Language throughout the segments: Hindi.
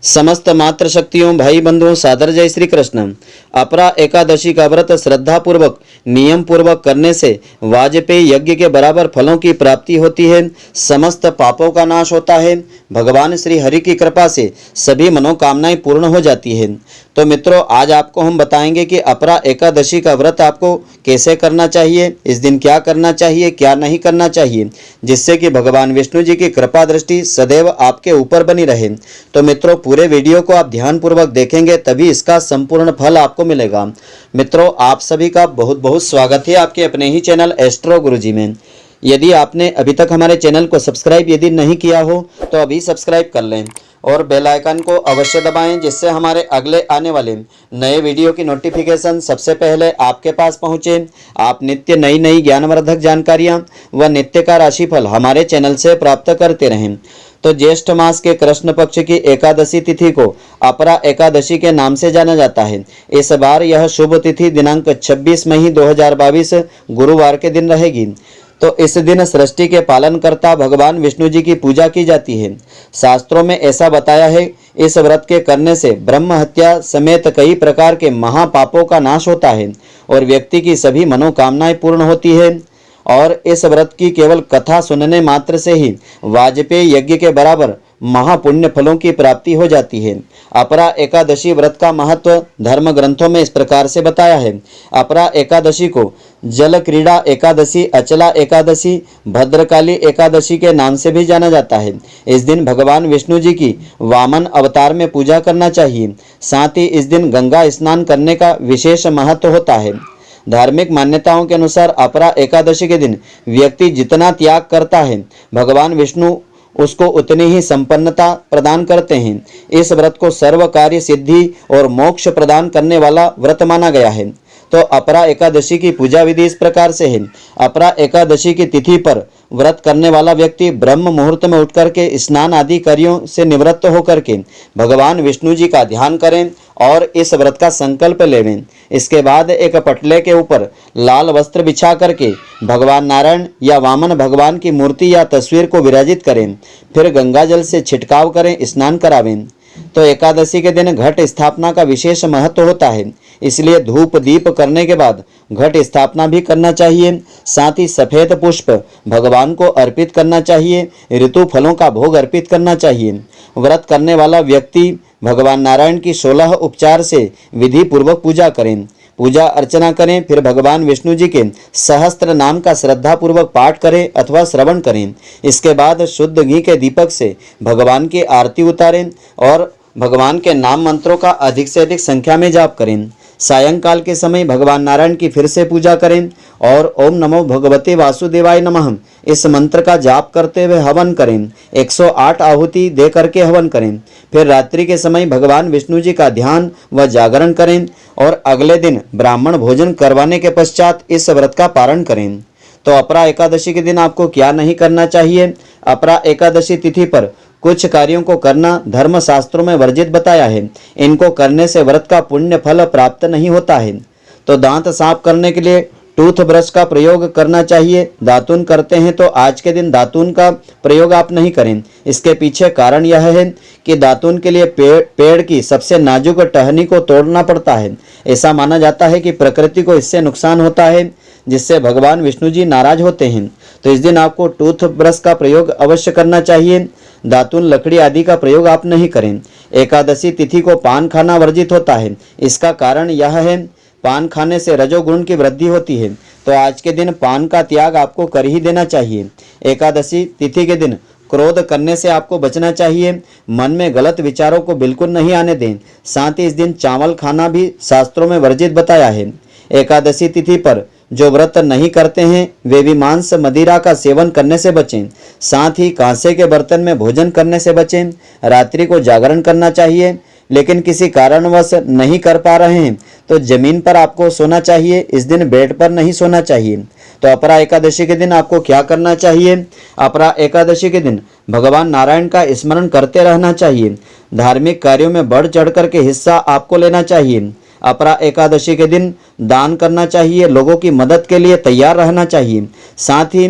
समस्त मातृशक्तियों भाई बंधुओं सादर जय श्री कृष्ण। अपरा एकादशी का व्रत श्रद्धा पूर्वक नियम पूर्वक करने से वाजपेयी यज्ञ के बराबर फलों की प्राप्ति होती है। समस्त पापों का नाश होता है। भगवान श्री हरि की कृपा से सभी मनोकामनाएं पूर्ण हो जाती है। तो मित्रों, आज आपको हम बताएंगे कि अपरा एकादशी का व्रत आपको कैसे करना चाहिए, इस दिन क्या करना चाहिए, क्या नहीं करना चाहिए, जिससे कि भगवान विष्णु जी की कृपा दृष्टि सदैव आपके ऊपर बनी रहे। तो मित्रों, पूरे वीडियो को आप ध्यानपूर्वक देखेंगे तभी इसका संपूर्ण फल आपको मिलेगा। मित्रों, आप सभी का बहुत बहुत स्वागत है आपके अपने ही चैनल एस्ट्रो गुरुजी में। यदि आपने अभी तक हमारे चैनल को सब्सक्राइब यदि नहीं किया हो तो अभी सब्सक्राइब कर लें और बेल आइकन को अवश्य दबाएं, जिससे हमारे अगले आने वाले नए वीडियो की नोटिफिकेशन सबसे पहले आपके पास पहुंचे। आप नित्य नई नई ज्ञानवर्धक जानकारियां व नित्य का राशिफल हमारे चैनल से प्राप्त करते रहें। तो ज्येष्ठ मास के कृष्ण पक्ष की एकादशी तिथि को अपरा एकादशी के नाम से जाना जाता है। इस बार यह शुभ तिथि दिनांक 26 मई 2022 गुरुवार के दिन रहेगी। तो इस दिन सृष्टि के पालनकर्ता भगवान विष्णु जी की पूजा की जाती है। शास्त्रों में ऐसा बताया है, इस व्रत के करने से ब्रह्म हत्या समेत कई प्रकार के महापापों का नाश होता है और व्यक्ति की सभी मनोकामनाएं पूर्ण होती है। और इस व्रत की केवल कथा सुनने मात्र से ही वाजपेयी यज्ञ के बराबर महापुण्य फलों की प्राप्ति हो जाती है। अपरा एकादशी व्रत का महत्व धर्म ग्रंथों में इस प्रकार से बताया है। अपरा एकादशी को जल क्रीड़ा एकादशी, अचला एकादशी, भद्रकाली एकादशी के नाम से भी जाना जाता है। इस दिन भगवान विष्णु जी की वामन अवतार में पूजा करना चाहिए। साथ ही इस दिन गंगा स्नान करने का विशेष महत्व होता है। धार्मिक मान्यताओं के अनुसार अपरा एकादशी के दिन व्यक्ति जितना त्याग करता है, भगवान विष्णु उसको उतनी ही संपन्नता प्रदान करते हैं। इस व्रत को सर्व कार्य सिद्धि और मोक्ष प्रदान करने वाला व्रत माना गया है। तो अपरा एकादशी की पूजा विधि इस प्रकार से है। अपरा एकादशी की तिथि पर व्रत करने वाला व्यक्ति ब्रह्म मुहूर्त में उठकर के स्नान आदि कार्यों से निवृत्त होकर के भगवान विष्णु जी का ध्यान करें और इस व्रत का संकल्प लेवें। इसके बाद एक पटले के ऊपर लाल वस्त्र बिछा करके भगवान नारायण या वामन भगवान की मूर्ति या तस्वीर को विराजित करें। फिर गंगा जल से छिड़काव करें, स्नान करावें। तो एकादशी के दिन घट स्थापना का विशेष महत्व होता है, इसलिए धूप दीप करने के बाद घट स्थापना भी करना चाहिए। साथ ही सफेद पुष्प भगवान को अर्पित करना चाहिए। ऋतु फलों का भोग अर्पित करना चाहिए। व्रत करने वाला व्यक्ति भगवान नारायण की 16 उपचार से विधि पूर्वक पूजा करें, पूजा अर्चना करें। फिर भगवान विष्णु जी के सहस्त्र नाम का श्रद्धा पूर्वक पाठ करें अथवा श्रवण करें। इसके बाद शुद्ध घी के दीपक से भगवान की आरती उतारें और भगवान के नाम मंत्रों का अधिक से अधिक संख्या में जाप करें। सायंकाल के समय भगवान नारायण की फिर से पूजा करें और ओम नमो भगवते वासुदेवाय नमः इस मंत्र का जाप करते हुए हवन करें। 108 आहुति दे करके हवन करें। फिर रात्रि के समय भगवान विष्णु जी का ध्यान व जागरण करें और अगले दिन ब्राह्मण भोजन करवाने के पश्चात इस व्रत का पारण करें। तो अपरा एकादशी के दिन आपको क्या नहीं करना चाहिए। अपरा एकादशी तिथि पर कुछ कार्यों को करना धर्म शास्त्रों में वर्जित बताया है। इनको करने से व्रत का पुण्य फल प्राप्त नहीं होता है। तो दांत साफ करने के लिए टूथ ब्रश का प्रयोग करना चाहिए। दातून करते हैं तो आज के दिन दातून का प्रयोग आप नहीं करें। इसके पीछे कारण यह है कि दातून के लिए पेड़ की सबसे नाजुक टहनी को तोड़ना पड़ता है। ऐसा माना जाता है कि प्रकृति को इससे नुकसान होता है, जिससे भगवान विष्णु जी नाराज होते हैं। तो इस दिन आपको टूथ ब्रश का प्रयोग अवश्य करना चाहिए। दातून लकड़ी आदि का प्रयोग आप नहीं करें। एकादशी तिथि को पान खाना वर्जित होता है। इसका कारण यह है, पान खाने से रजोगुण की वृद्धि होती है। तो आज के दिन पान का त्याग आपको कर ही देना चाहिए। एकादशी तिथि के दिन क्रोध करने से आपको बचना चाहिए। मन में गलत विचारों को बिल्कुल नहीं आने दें। साथ ही इस दिन चावल खाना भी शास्त्रों में वर्जित बताया है। एकादशी तिथि पर जो व्रत नहीं करते हैं वे भी मांस मदिरा का सेवन करने से बचें। साथ ही कांसे के बर्तन में भोजन करने से बचें। रात्रि को जागरण करना चाहिए, लेकिन किसी कारणवश नहीं कर पा रहे हैं तो जमीन पर आपको सोना चाहिए। इस दिन बेड पर नहीं सोना चाहिए। तो अपरा एकादशी के दिन आपको क्या करना चाहिए। अपरा एकादशी के दिन भगवान नारायण का स्मरण करते रहना चाहिए। धार्मिक कार्यों में बढ़ चढ़ करके हिस्सा आपको लेना चाहिए। अपरा एकादशी के दिन दान करना चाहिए। लोगों की मदद के लिए तैयार रहना चाहिए। साथ ही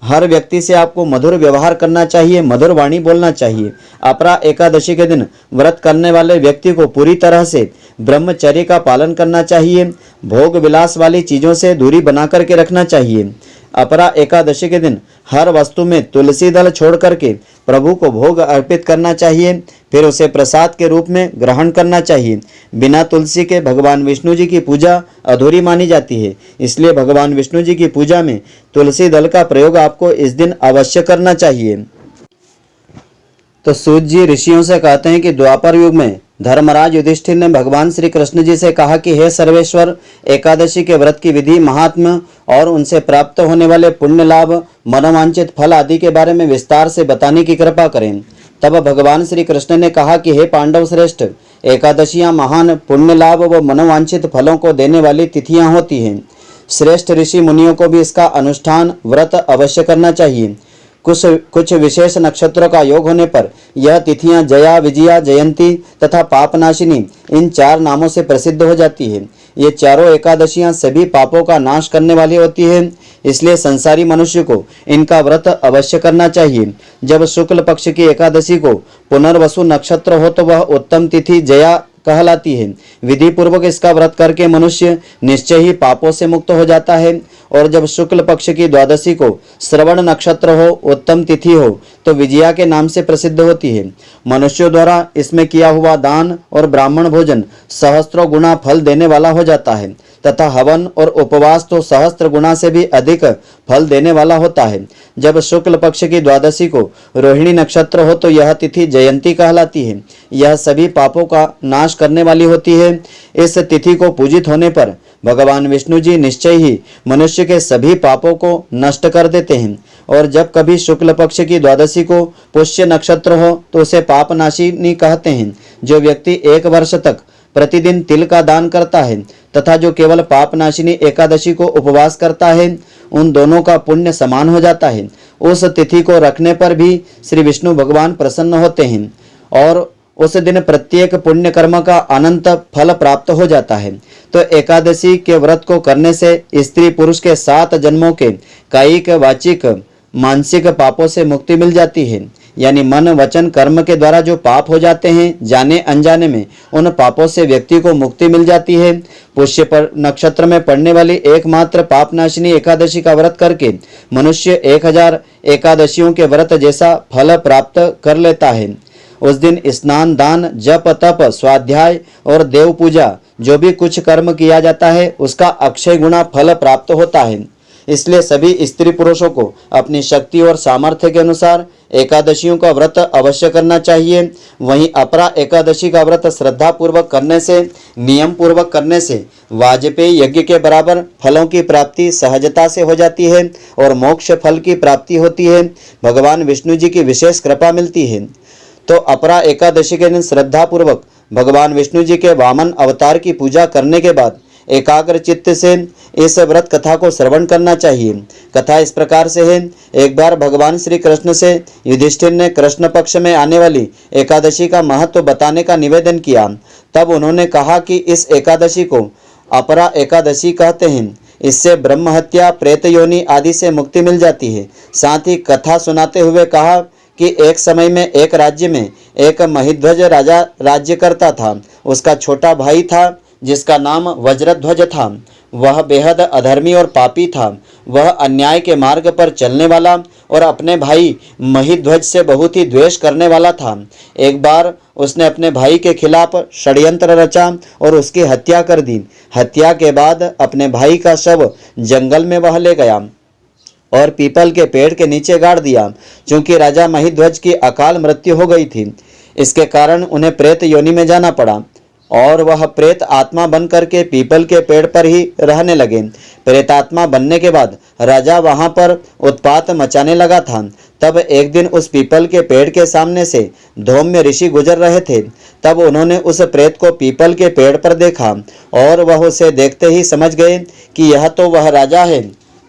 हर व्यक्ति से आपको मधुर व्यवहार करना चाहिए, मधुर वाणी बोलना चाहिए। अपरा एकादशी के दिन व्रत करने वाले व्यक्ति को पूरी तरह से ब्रह्मचर्य का पालन करना चाहिए। भोग विलास वाली चीज़ों से दूरी बना करके रखना चाहिए। अपरा एकादशी के दिन हर वस्तु में तुलसी दल छोड़ करके प्रभु को भोग अर्पित करना चाहिए, फिर उसे प्रसाद के रूप में ग्रहण करना चाहिए। बिना तुलसी के भगवान विष्णु जी की पूजा अधूरी मानी जाती है, इसलिए भगवान विष्णु जी की पूजा में तुलसी दल का प्रयोग आपको इस दिन अवश्य करना चाहिए। तो सूत जी ऋषियों से कहते हैं कि द्वापर युग में धर्मराज युधिष्ठिर ने भगवान श्री कृष्ण जी से कहा कि हे सर्वेश्वर, एकादशी के व्रत की विधि, महात्म्य और उनसे प्राप्त होने वाले पुण्य लाभ, मनोवांछित फल आदि के बारे में विस्तार से बताने की कृपा करें। तब भगवान श्री कृष्ण ने कहा कि हे पांडव श्रेष्ठ, एकादशियां महान पुण्य लाभ व मनोवांछित फलों को देने वाली तिथियां होती हैं। श्रेष्ठ ऋषि मुनियों को भी इसका अनुष्ठान व्रत अवश्य करना चाहिए। कुछ विशेष नक्षत्रों का योग होने पर यह तिथियां जया, विजया, जयंती तथा पापनाशिनी इन 4 नामों से प्रसिद्ध हो जाती है। ये चारों एकादशियां सभी पापों का नाश करने वाली होती है, इसलिए संसारी मनुष्य को इनका व्रत अवश्य करना चाहिए। जब शुक्ल पक्ष की एकादशी को पुनर्वसु नक्षत्र हो तो वह उत्तम तिथि जया कहलाती है। विधि पूर्वक इसका व्रत करके मनुष्य निश्चय ही पापों से मुक्त हो जाता है। और जब शुक्ल पक्ष की द्वादशी को श्रवण नक्षत्र हो, उत्तम तिथि हो तो विजया के नाम से प्रसिद्ध होती है। मनुष्यों द्वारा इसमें किया हुआ दान और ब्राह्मण भोजन सहस्त्रों गुना फल देने वाला हो जाता है तथा हवन और उपवास तो सहस्त्र गुना से भी अधिक फल देने वाला होता है। जब शुक्ल पक्ष की द्वादशी को रोहिणी नक्षत्र हो तो यह तिथि जयंती कहलाती है। यह सभी पापों का नाश करने वाली होती है। इस तिथि को पूजित होने पर भगवान विष्णु जी निश्चय ही मनुष्य के सभी पापों को नष्ट कर देते हैं। और जब कभी शुक्ल पक्ष की द्वादशी को पुष्य नक्षत्र हो तो उसे पापनाशिनी कहते हैं। जो व्यक्ति 1 वर्ष तक प्रतिदिन तिल का दान करता है तथा जो केवल पापनाशिनी एकादशी को उपवास करता है, उन दोनों का पुण्य समान हो जाता है। उस तिथि को रखने पर भी श्री विष्णु भगवान प्रसन्न होते हैं और उस दिन प्रत्येक पुण्य कर्म का अनंत फल प्राप्त हो जाता है। तो एकादशी के व्रत को करने से स्त्री पुरुष के 7 जन्मों के कायिक, वाचिक, मानसिक पापों से मुक्ति मिल जाती है। यानी मन, वचन, कर्म के द्वारा जो पाप हो जाते हैं जाने अनजाने में, उन पापों से व्यक्ति को मुक्ति मिल जाती है। पुष्य पर नक्षत्र में पड़ने वाली एकमात्र पापनाशिनी एकादशी का व्रत करके मनुष्य 1000 एकादशियों के व्रत जैसा फल प्राप्त कर लेता है। उस दिन स्नान, दान, जप, तप, स्वाध्याय और देव पूजा जो भी कुछ कर्म किया जाता है उसका अक्षय गुना फल प्राप्त होता है। इसलिए सभी स्त्री पुरुषों को अपनी शक्ति और सामर्थ्य के अनुसार एकादशियों का व्रत अवश्य करना चाहिए। वहीं अपरा एकादशी का व्रत श्रद्धा पूर्वक करने से, नियम पूर्वक करने से वाजपेयी यज्ञ के बराबर फलों की प्राप्ति सहजता से हो जाती है और मोक्ष फल की प्राप्ति होती है। भगवान विष्णु जी की विशेष कृपा मिलती है। तो अपरा एकादशी के दिन श्रद्धा पूर्वक भगवान विष्णु जी के वामन अवतार की पूजा करने के बाद एकाग्र चित्त से इस व्रत कथा को श्रवण करना चाहिए। कथा इस प्रकार से है। एक बार भगवान श्री कृष्ण से युधिष्ठिर ने कृष्ण पक्ष में आने वाली एकादशी का महत्व बताने का निवेदन किया। तब उन्होंने कहा कि इस एकादशी को अपरा एकादशी कहते हैं। इससे ब्रह्म हत्या, प्रेत योनि आदि से मुक्ति मिल जाती है। साथ ही कथा सुनाते हुए कहा कि एक समय में एक राज्य में एक महिध्वज राजा राज्य करता था। उसका छोटा भाई था जिसका नाम वज्रध्वज था। वह बेहद अधर्मी और पापी था। वह अन्याय के मार्ग पर चलने वाला और अपने भाई महिध्वज से बहुत ही द्वेष करने वाला था। एक बार उसने अपने भाई के खिलाफ षड्यंत्र रचा और उसकी हत्या कर दी। हत्या के बाद अपने भाई का शव जंगल में वह ले गया और पीपल के पेड़ के नीचे गाड़ दिया। चूंकि राजा महिध्वज की अकाल मृत्यु हो गई थी, इसके कारण उन्हें प्रेत योनि में जाना पड़ा और वह प्रेत आत्मा बन करके पीपल के पेड़ पर ही रहने लगे। प्रेतात्मा बनने के बाद राजा वहां पर उत्पात मचाने लगा था। तब एक दिन उस पीपल के पेड़ के सामने से धौम्य ऋषि गुजर रहे थे। तब उन्होंने उस प्रेत को पीपल के पेड़ पर देखा और वह उसे देखते ही समझ गए कि यह तो वह राजा है।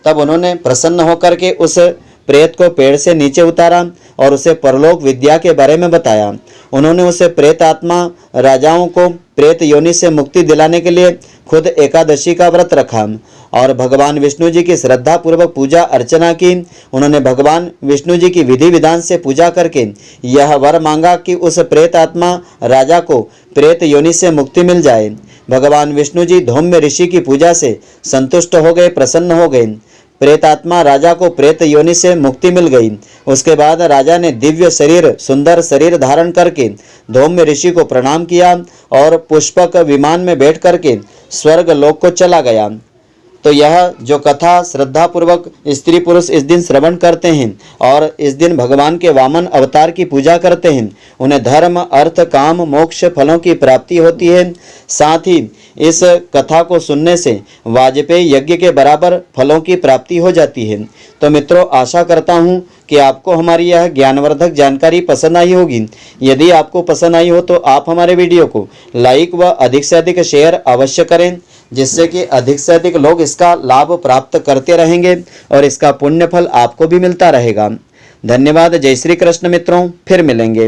तब उन्होंने प्रसन्न होकर के उस प्रेत को पेड़ से नीचे उतारा और उसे परलोक विद्या के बारे में बताया। उन्होंने उसे प्रेत आत्मा राजाओं को प्रेत योनि से मुक्ति दिलाने के लिए खुद एकादशी का व्रत रखा और भगवान विष्णु जी की श्रद्धा पूर्वक पूजा अर्चना की। उन्होंने भगवान विष्णु जी की विधि विधान से पूजा करके यह वर मांगा कि उस प्रेत आत्मा राजा को प्रेत योनि से मुक्ति मिल जाए। भगवान विष्णु जी धौम्य ऋषि की पूजा से संतुष्ट हो गए, प्रसन्न हो गए। प्रेतात्मा राजा को प्रेत योनि से मुक्ति मिल गई। उसके बाद राजा ने दिव्य शरीर, सुंदर शरीर धारण करके धौम्य ऋषि को प्रणाम किया और पुष्पक विमान में बैठ करके स्वर्ग लोक को चला गया। तो यह जो कथा श्रद्धा पूर्वक स्त्री पुरुष इस दिन श्रवण करते हैं और इस दिन भगवान के वामन अवतार की पूजा करते हैं, उन्हें धर्म, अर्थ, काम, मोक्ष फलों की प्राप्ति होती है। साथ ही इस कथा को सुनने से वाजपेयी यज्ञ के बराबर फलों की प्राप्ति हो जाती है। तो मित्रों, आशा करता हूँ कि आपको हमारी यह ज्ञानवर्धक जानकारी पसंद आई होगी। यदि आपको पसंद आई हो तो आप हमारे वीडियो को लाइक व अधिक से अधिक शेयर अवश्य करें, जिससे कि अधिक से अधिक लोग इसका लाभ प्राप्त करते रहेंगे और इसका पुण्य फल आपको भी मिलता रहेगा। धन्यवाद। जय श्री कृष्ण मित्रों, फिर मिलेंगे।